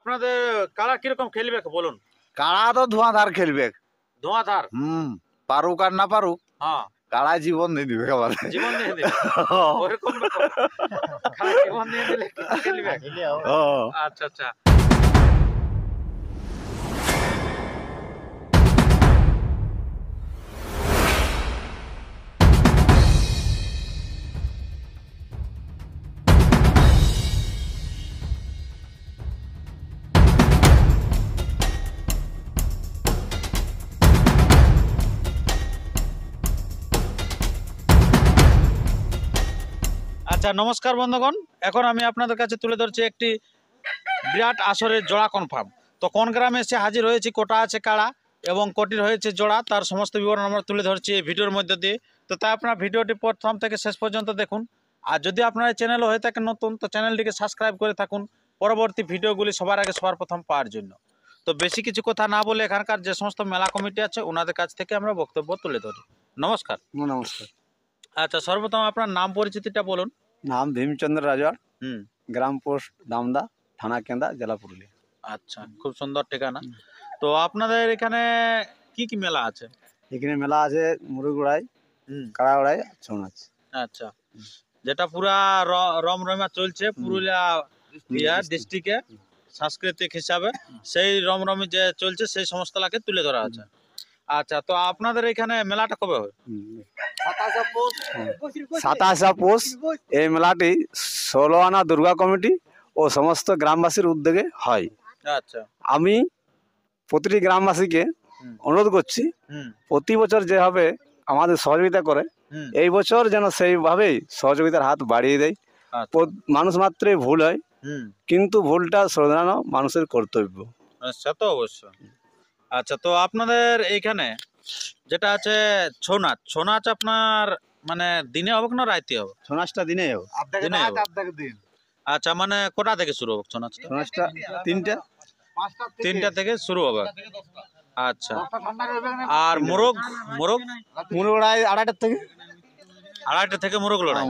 আপনাদের কারা কিরকম খেলবে বলুন। কাড়া তো ধোঁয়াধার খেলবে। ধোঁয়াধার। পারুক আর না পারুক, হ্যাঁ, কাড়া জীবন দিয়ে দিবে একেবারে। জীবন দিয়ে দিবে ওরকম ব্যাপার। কারা জীবন দিয়ে দিলে খেলবে। আচ্ছা আচ্ছা। আচ্ছা, নমস্কার বন্ধুগণ। এখন আমি আপনাদের কাছে তুলে ধরছি একটি বিরাট আসরের জোড়া কনফার্ম। তো কোন গ্রামে এসে হাজির হয়েছি, কোটা আছে কাড়া এবং কোটির হয়েছে জোড়া, তার সমস্ত বিবরণ আমরা তুলে ধরছি এই ভিডিওর মধ্যে দিয়ে। তো তাই আপনার ভিডিওটি প্রথম থেকে শেষ পর্যন্ত দেখুন। আর যদি আপনার এই চ্যানেল হয়ে থাকে নতুন, তো চ্যানেলটিকে সাবস্ক্রাইব করে থাকুন পরবর্তী ভিডিওগুলি সবার আগে সবার প্রথম পাওয়ার জন্য। তো বেশি কিছু কথা না বলে এখানকার যে সমস্ত মেলা কমিটি আছে ওনাদের কাছ থেকে আমরা বক্তব্য তুলে ধরি। নমস্কার। নমস্কার। আচ্ছা, সর্বপ্রথম আপনার নাম পরিচিতিটা বলুন। নাম ভীমচন্দ্র রাজওয়ার, হুম। গ্রাম পোস্ট দামদা, থানা কেন্দা, জেলা পুরুলিয়া। আচ্ছা, খুব সুন্দর ঠিকানা। তো আপনাদের এখানে কি কি মেলা আছে? এখানে মেলা আছে মুরুগুড়াই, কাড়াগড়াই, ছৌ নাচ। আচ্ছা, যেটা পুরা রমরমা চলছে পুরুলিয়া ডিস্ট্রিক্টে সাংস্কৃতিক হিসাবে, সেই রমরমি যে চলছে সেই সমস্ত লাকে তুলে ধরা আছে। আচ্ছা, তো আপনাদের এখানে মেলাটা কবে হয়? 27 পৌষ। এই মেলাটি 16 আনা দুর্গা কমিটি ও সমস্ত গ্রামবাসীর উদ্যোগে হয়। আচ্ছা, আমি প্রতিটি গ্রামবাসীকে অনুরোধ করছি প্রতি বছর যেভাবে আমাদের সহযোগিতা করে এই বছর যেন সেইভাবেই সহযোগিতার হাত বাড়িয়ে দেয়। মানুষ মাত্রই ভুল হয়, কিন্তু ভুলটা শোধরানো মানুষের কর্তব্য। আচ্ছা, তো অবশ্যই। আচ্ছা, তো আপনাদের এইখানে যেটা আছে ছৌ নাচ আপনার মানে দিনে হবে না রাইতে হবে? ছৌ নাচটা দিনে হবে। দিনে হবে। আচ্ছা, মানে কটা থেকে শুরু হবে ছৌ নাচটা? ছৌ নাচটা 3টা থেকে শুরু হবে। আচ্ছা, আর মোরগ লড়াই 2:30 থেকে। 2:30 থেকে মোরগ লড়াই।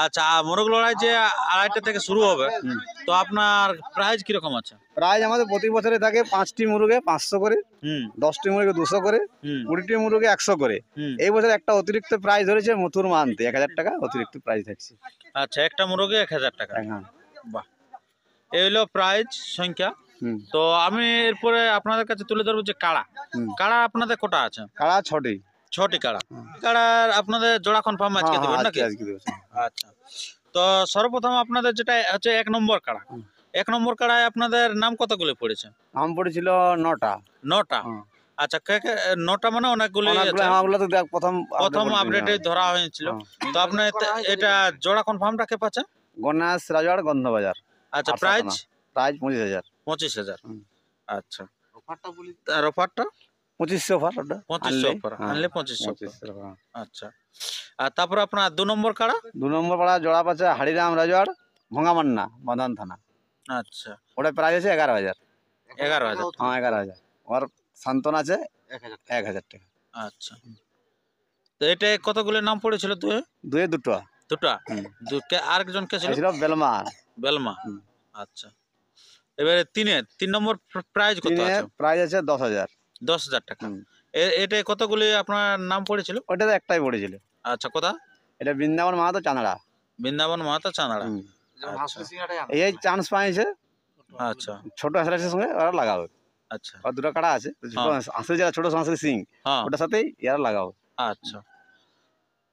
আচ্ছা, মোরগ লড়াই যে 2:30 থেকে শুরু হবে, তো আপনার প্রাইস কিরকম আছে? প্রাইস আমাদের প্রতি বছরে থাকে 5টি মুরগে 500 করে, 10টি মুরগে 200 করে, 20টি মুরগে 100 করে। এই বছর একটা অতিরিক্ত প্রাইস ধরেছে মথুর মানতে 1000 টাকা অতিরিক্ত প্রাইস থাকছে। আচ্ছা, একটা মুরগে 1000 টাকা। বাহ, এই হলো প্রাইস সংখ্যা। তো আমি এরপরে আপনাদের কাছে তুলে ধরবো যে কাড়া আপনাদের কোটা আছে? কাড়া 6টি কাড়া। কাড়ার আপনাদের জোড়া কনফার্ম আজকে দিবেন নাকি? আচ্ছা, তো সর্বপ্রথম আপনাদের যেটা হচ্ছে 1 নম্বর কাড়া। 1 নম্বর কাড়ায় আপনাদের নাম কতগুলো পড়েছে? নাম পড়েছিল 9টা। আচ্ছা, 9টা মানে অনেকগুলো তো দেখ প্রথম আপডেটে ধরা হয়েছিল। তো আপনার এটা জোড়া কনফার্মটা কে পাচ্ছে? গণেশ রাজওয়াড়, গন্ধবাজার। আচ্ছা, প্রাইস 25,000। 25,000। আচ্ছা, আর অফারটা 2500 অফার। 2500 অফার আনলে 2500। আচ্ছা, আর তারপর আপনার 2 নম্বর কাড়া? 2 নম্বর পাড়া জোড়া পাচ্ছে হাড়িরাম রাজওয়াড়, ভঙ্গামান্না, মদন থানা। আচ্ছা, ওটা প্রাইস আছে 11,000। 11,000? হ্যাঁ, 11,000। ওর সান্তন আছে 1,000 টাকা। আচ্ছা, তো এটা কতগুলো নাম পড়েছিল? দুটো। আরেকজন কে ছিল? বেলমা। আচ্ছা, এবারে 3 নম্বর প্রাইজ কত আছে? প্রাইস আছে 10,000। 10,000 টাকা। এটা কতগুলি আপনার নাম পড়েছিল? ওটা তো একটাই পড়েছিল। আচ্ছা, কোথা? এটা বৃন্দাবন মাহাতো চাঁদড়া। বৃন্দাবন মাহাতো চাঁদড়া। এই চান্স পাইছে। আচ্ছা, ছোট হাঁসের সঙ্গে ওরা লাগাবে। আচ্ছা, আর দুটো কাড়া আছে, হাঁসের যারা ছোট হাঁসের সিং, ওটার সাথেই এরা লাগাবে। আচ্ছা,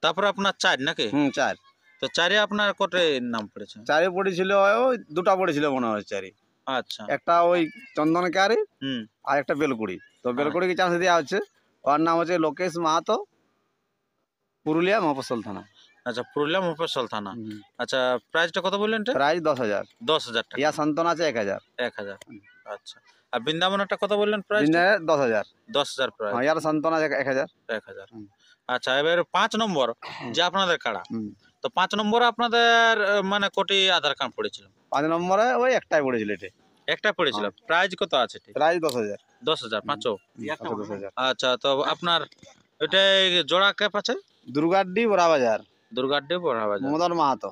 তারপর আপনার 4 নাকি? 4। তো 4-এ আপনার কত নাম পড়েছে? 4-এ পড়েছিল ওই 2টা পড়েছিল মনে হয় 4-এ। আচ্ছা, একটা ওই চন্দনকারি আর একটা বেলকুড়ি। তো বেলকুড়িকে চান্স দেওয়া হচ্ছে। ওর নাম হচ্ছে লোকেশ মাহাতো, পুরুলিয়া মফস্বল থানা। আচ্ছা, পুরুলিয়া মফস্বল থানা। আচ্ছা, প্রাইসটা কত বললেন? প্রাইস 10,000। 10,000 টাকা। ইয়া সান্তন আছে 1,000। 1,000। আচ্ছা, আর বৃন্দাবনটা কত বললেন প্রাইস? 10,000। 10,000 প্রাইস। হ্যাঁ, ইয়ার সান্তন আছে 1,000। 1,000। আচ্ছা, এবার 5 নম্বর যে আপনাদের কাড়া, তো 5 নম্বরে আপনাদের মানে কোটি আধার কার্ড পড়েছিল? 5 নম্বরে ওই একটাই পড়েছিল। এটা একটা পড়েছিল। প্রাইস কত আছে? প্রাইস 10,000। 10,000 পাঁচও? 10,000। আচ্ছা, তো আপনার এটা জোড়া ক্যাপ আছে? দুর্গাড্ডি বড়াবাজার, দুর্গাড্ডি বড়াবাজার, মদন মাহাতো।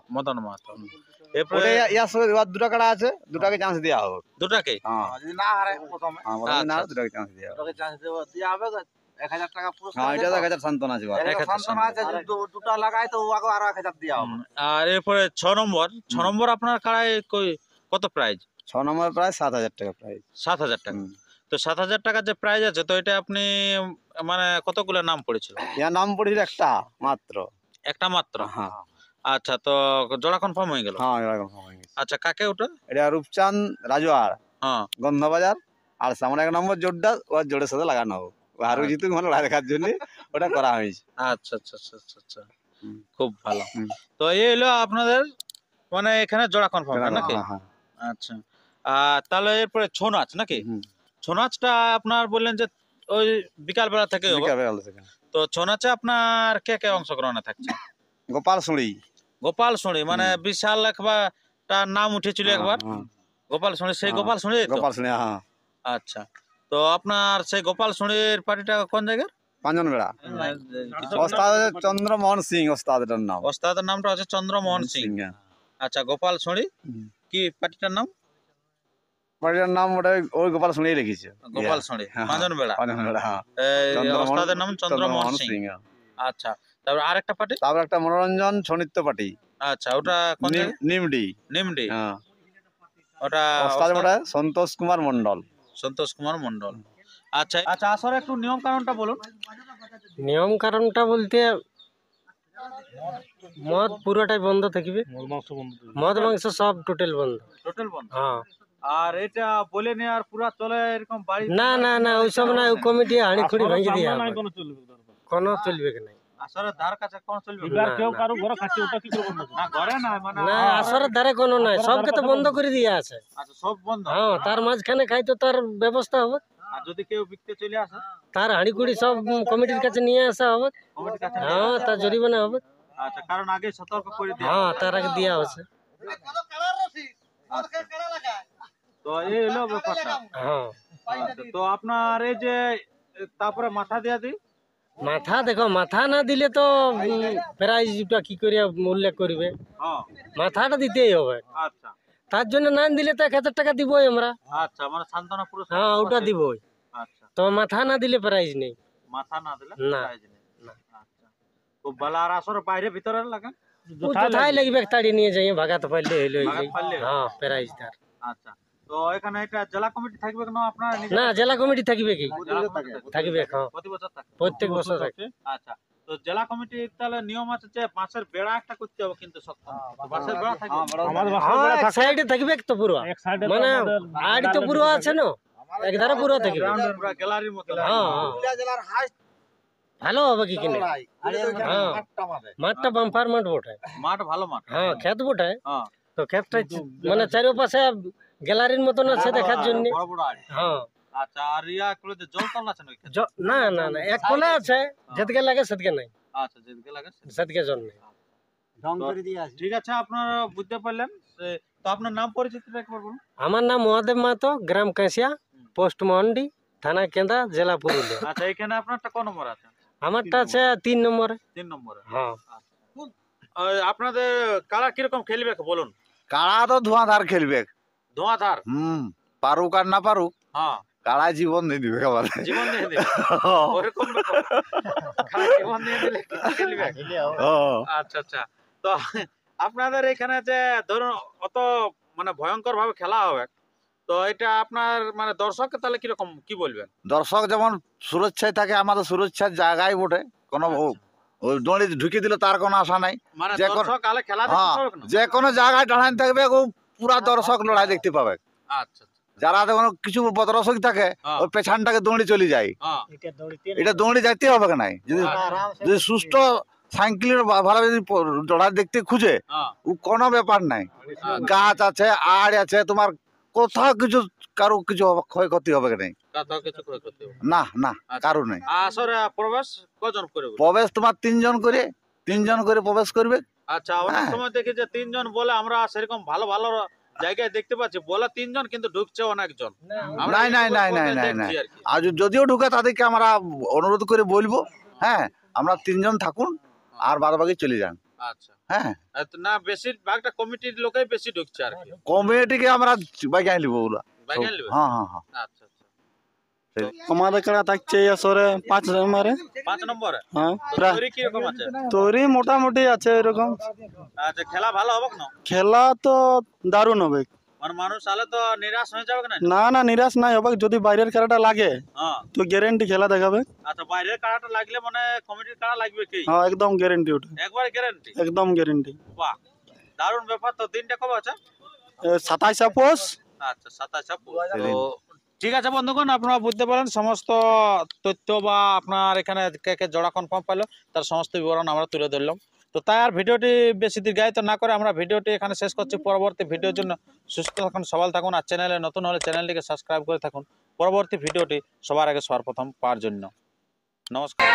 তো এরপরে ওটা ইয়ার সঙ্গে এবার দুটো কাড়া আছে, দুটাকে চান্স দেওয়া হবে। দুটাকে হ্যাঁ যদি না হারে প্রথমে হ্যাঁ, প্রথমে না আচ্ছা, দুটাকে চান্স দেওয়া হবে। ওকে চান্স দেওয়া হবে 1000 টাকা পুরস্কার হ্যাঁ, এটা দেবো। দেখা যাচ্ছে সান্ত্বনা আছে এবার। এর একটা 1000 সান্ত্বনা আছে, যদি দুটা লাগায় তো ওকে আরো 1000 দেওয়া হবে। আর এরপরে 6 নম্বর আপনার কাড়ায় কত প্রাইজ? 6 নম্বর প্রায় 7,000 টাকা প্রাইস। 7,000 টাকা। তো 7,000 টাকার যে প্রাইজ আছে, তো এটা আপনি মানে কতগুলো নাম পড়েছিল? ইয়ার নাম পড়েছিল একটা মাত্র। একটা মাত্র? হ্যাঁ আচ্ছা, তো জোড়া কনফার্ম হয়ে গেল? হ্যাঁ, এরকম হয়ে গেছে। আচ্ছা, কাকে ওটা? এটা রূপচাঁদ রাজওয়ার, হ্যাঁ, গন্ধবাজার। আর সামনে 1 নম্বর জোরটা ওর জোরের সাথে লাগানো হবে। হারু জিতুক মানে লড়াই দেখার জন্য ওটা করা হয়েছে। আচ্ছা আচ্ছা আচ্ছা আচ্ছা আচ্ছা, হুম। খুব ভালো। হুম। তো এই হলো আপনাদের মানে এখানে জোড়া কনফার্ম নাকি? হ্যাঁ, হ্যাঁ। আচ্ছা, আর তাহলে এরপরে ছৌ নাচ নাকি? হুম। ছৌ নাচটা আপনার বললেন যে ওই বিকাল বেলা থেকে হবে। বিকালে আলো থেকে। তো ছৌ নাচে আপনার কে কে অংশগ্রহণে থাকছে? গোপাল সুড়ি। গোপাল শুনি মানে বিশাল একবার তার নাম উঠেছিল একবার, হ্যাঁ, গোপাল শুনি, সেই হ্যাঁ। গোপাল শুনি তো? গোপাল সুড়ি, হ্যাঁ। আচ্ছা, তো আপনার সেই গোপাল শুনির পার্টিটা কোন জায়গার? পাঁচজন বেড়া। কিছু ওস্তাদ চন্দ্রমোহন সিং, ওস্তাদের নাম। ওস্তাদের নামটা হচ্ছে চন্দ্রমোহন সিং। হ্যাঁ। আচ্ছা, গোপাল শুনি হুম। কি পার্টিটার নাম? পার্টির নাম ওটা ওই গোপাল শুনি রেখেছে। গোপাল শুনি, হ্যাঁ, পাঁচজন বেড়া। পাঁচজন বেড়া, হ্যাঁ। ওস্তাদের নাম চন্দ্রমোহন সিং। হ্যাঁ। আচ্ছা, তারপর আরেকটা পার্টি? তারপর একটা মনোরঞ্জন ছনিত্য পার্টি, আচ্ছা, ওটা কোন জায়গায়? নিমডি। নিমডি। হ্যাঁ। ওটা ওস্তাদ ওস্তাদ ওটা সন্তোষ কুমার মন্ডল। সন্তোষ কুমার মন্ডল। আচ্ছা আচ্ছা, আসলে একটু নিয়ম কানুনটা বলুন। নিয়ম কারণটা বলতে মদ পুরোটাই বন্ধ থাকবে, মদ মাংস সব টোটাল বন্ধ। টোটাল বন্ধ? হ্যাঁ, আর এটা বলে নেওয়ার পুরা চলে এরকম বাড়ি? না না না ওইসব না, ওই কমিটি হাঁড়ি খুঁড়ি ভেঙে দিয়ে হবে। কোনো চলবে কি নাই। আসলে ধার কাছে কোন চলবে না, কেউ না। কারো ঘরে খাচ্ছে ওটা কি করব? না ঘরে না মানে না আসরের ধারে কোনো নাই, সবকে তো বন্ধ করে দিয়ে আছে। আচ্ছা, সব বন্ধ। হ্যাঁ, তার মাঝখানে খাই তো তার ব্যবস্থা হবে, আর যদি কেউ বিকতে চলে আসে তার হাঁড়ি কুড়ি সব কমিটির কাছে নিয়ে আসা হবে। কমিটির কাছে? হ্যাঁ, তার জরিমানা হবে। আচ্ছা, কারণ আগে সতর্ক করে দিই। হ্যাঁ, তার আগে দেওয়া হচ্ছে। তো এই হলো ব্যাপারটা। হ্যাঁ, আচ্ছা, তো আপনার এই যে তারপরে মাথা দিয়া দিই। মাথা দেখো, মাথা না দিলে তো প্রাইজটা কি করে উল্লেখ করবে, হ্যাঁ, মাথাটা দিতেই হবে। আচ্ছা তার জন্য না দিলে তো 1000 টাকা দিবই আমরা। আচ্ছা, মানে সান্তনা পুরস্কার। হ্যাঁ, ওটা দিবই। আচ্ছা, তো মাথা না দিলে প্রাইজ নেই। মাথা না দিলে না। প্রাইজ নেই। আচ্ছা, খুব ভালো। আর আসলে বাইরে ভিতরে লাগা? ও কোথায় লাগবে, তাড়ি নিয়ে যাই ভাগাতে পারলে হইলো। ভাগাতে পারলে? হ্যাঁ, প্রাইজ তার। আচ্ছা, তো এখানে এটা জেলা কমিটি থাকবে না আপনার? না, জেলা কমিটি থাকবে কি? জেলা কমিটি থাকবে, হ্যাঁ, প্রতি বছর থাকে? প্রত্যেক বছর থাকে। আচ্ছা, তো জেলা কমিটির তাহলে নিয়ম আছে যে বাঁশের বেড়া একটা করতে হবে কিন্তু শক্ত। তো বাঁশের বেড়া থাকবে? হ্যাঁ, এক সাইডে থাকবে তো পুরো, মানে আড়ি তো পুরো আছে না, একধারে পুরো থাকবে। পুরো গ্যালারির মতো? হ্যাঁ, হ্যাঁ, পুরুলিয়া জেলার হাইস্ট ভালো হবে কি কিনে। হ্যাঁ, মাঠটা বাম্পার মাঠ বটে। মাঠ ভালো মাঠ? হ্যাঁ, ক্ষেত বটে। হ্যাঁ, তো ক্ষেতটা মানে চারিপাশে গ্যালারির মতন আছে দেখার জন্য। বড় বড় আড়ি। হ্যাঁ, আচ্ছা, আর ইয়া করে যে জল তল আছে নাকি? না না না, এক কোলে আছে, যেদিকে লাগে সেদিকে নাই, আচ্ছা, যেদিকে লাগে সেদিকে জল নেই। ঢং করে দিয়ে আসি। ঠিক আছে, আপনারা বুঝতে পারলেন। তো আপনার নাম পরিচিতিটা একবার বলুন। আমার নাম মহাদেব মাহাতো, গ্রাম কাঁসিয়া, পোস্ট মন্ডি, থানা কেন্দা, জেলা পুরুলিয়া। আচ্ছা, এখানে আপনারটা কোন নম্বর আছে? আমারটা আছে 3 নম্বরে। 3 নম্বরে। হ্যাঁ, আপনাদের কারা কিরকম খেলবে বলুন। কাড়া তো ধোঁয়াধার খেলবে। ধোঁয়াধার? পারুক আর না পারুক, হ্যাঁ, কাড়ায় জীবন দিয়ে দিবে খাবার। জীবন দিয়ে দিবে ওরকম ব্যাপার? কারা জীবন দিয়ে দিলে কি খেলবে? আচ্ছা আচ্ছা, তো আপনাদের এখানে যে ধরুন অত মানে ভয়ঙ্কর ভাবে খেলা হবে, তো এটা আপনার মানে দর্শক তাহলে কিরকম কি বলবেন? দর্শক যেমন সুরক্ষায় থাকে, আমাদের সুরক্ষার জায়গায় বটে। কোনো ওই দড়ি ঢুকে দিলে তার কোনো আশা নাই। মানে যে কোন- দর্শক আলে খেলা হ্যাঁ, দেখতে পাবে না? যে কোনো জায়গায় দাঁড়ান থাকবে, ও পুরা দর্শক লড়াই দেখতে পাবে। আচ্ছা আচ্ছা, যারা দেখুন কিছু বদরসক থাকে, হ্যাঁ। ওই পেছানটাকে দৌড়ি চলে যায়। হ্যাঁ, এটা দৌড়ি যাইতে হবে না। যদি যদি সুস্থ সাইকেলের ভালো যদি লড়াই দেখতে খুঁজে, হ্যাঁ, ও কোনো ব্যাপার নাই। গাছ আছে, আড় আছে, তোমার কোথাও কিছু কারো কিছু ক্ষয়ক্ষতি হবে না। তাও কিছু করে করতে হবে। না না, কারো নেই। আসলে প্রবেশ কজন করে বলে? প্রবেশ তোমার 3 জন করে প্রবেশ করবে। আচ্ছা, অনেক হ্যাঁ। সময় দেখি যে 3 জন বলে, আমরা সেরকম ভালো ভালো জায়গায় দেখতে পাচ্ছি বলে 3 জন কিন্তু ঢুকছে অনেকজন। আমরা নাই, নাই, ইউটিউবে নাই, নাই, দেখছি নাই, নাই। আর কি। আর যদিও ঢুকে তাদেরকে আমরা অনুরোধ করে বলবো, হ্যাঁ, আমরা 3 জন থাকুন আর বাদ বাকি চলে যান। আচ্ছা, হ্যাঁ না বেশিরভাগটা কমিটির লোকেই বেশি ঢুকছে আর কি। কমিটিকে আমরা বাগাই নিব ওগুলা বাইরে নেবে? হ্যাঁ হ্যাঁ হ্যাঁ আচ্ছা আচ্ছা। আমাদের কাড়া থাকছে এই আসরে 5 নম্বরে। 5 নম্বরে হ্যাঁ তো প্রায় তৈরি কিরকম আছে? তৈরি মোটামুটি আছে এরকম। আচ্ছা, খেলা ভালো হবে না? খেলা তো দারুণ হবে। মানে মানুষ আলে তো নিরাশ হয়ে যাবে না? না না নিরাশ নাই হবে, যদি বাইরের খেলাটা লাগে হ্যাঁ। তো গ্যারেন্টি খেলা দেখাবে। আচ্ছা, বাইরের কাড়াটা লাগলে মানে কমিটির কাড়া লাগবে কি? হ্যাঁ একদম গ্যারেন্টি ওটা, একবার গ্যারান্টি? একদম গ্যারেন্টি। বাহ, দারুণ ব্যাপার। তো দিনটা কবে আছে? 27 পৌষ। আচ্ছা, 27 তো ঠিক আছে বন্ধুগণ, আপনারা বুঝতে পারেন সমস্ত তথ্য বা আপনার এখানে কে কে জোড়া কনফার্ম পাইলো তার সমস্ত বিবরণ আমরা তুলে ধরলাম। তো তাই আর ভিডিওটি বেশি দীর্ঘায়িত না করে আমরা ভিডিওটি এখানে শেষ করছি। পরবর্তী ভিডিওর জন্য সুস্থ থাকুন, সবল থাকুন, আর চ্যানেলে নতুন হলে চ্যানেলটিকে সাবস্ক্রাইব করে থাকুন পরবর্তী ভিডিওটি সবার আগে সবার প্রথম পাওয়ার জন্য। নমস্কার।